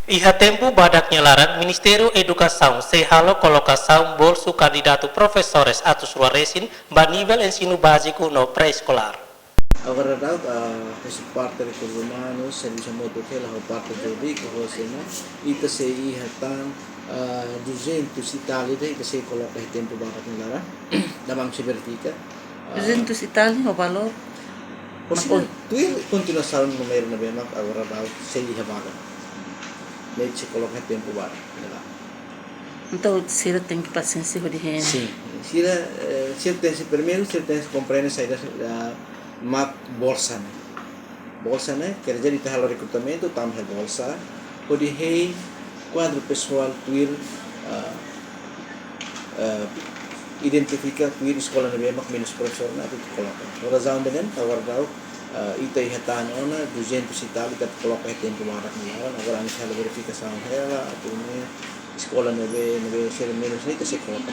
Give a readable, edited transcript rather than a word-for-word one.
Iha tempo badaknya larang Ministério Educação se halo colocação bolso candidato professores atos resin ba nível ensino básico no pré-escolar. Agora essa parte de recursos humanos, serviço motor que ela parte do rico, você não, e que se ia tan 200 e tal, e que se coloca o tempo para que ela, da mão se verifica. 200 Itália o valor? Ou seja, tu continuação no número na bema agora se ia vaga, nem se coloca o tempo para ela. Então, se ela tem que paciência de gente. Sim, se tem primeiro se tem que compreender saída da mat bolsa, né? Quer dizer, kita halo recrutamento, também bolsa, pode rei quadro pessoal tuir identifica tuir escola na bema menos professor na tu coloca. Ora zaun benen, agora ita ihatan ona 200 e tal, ita coloca tempo marak nilawan, agora ang sala verificação ela, tu escola na be ser menos nem que se coloca.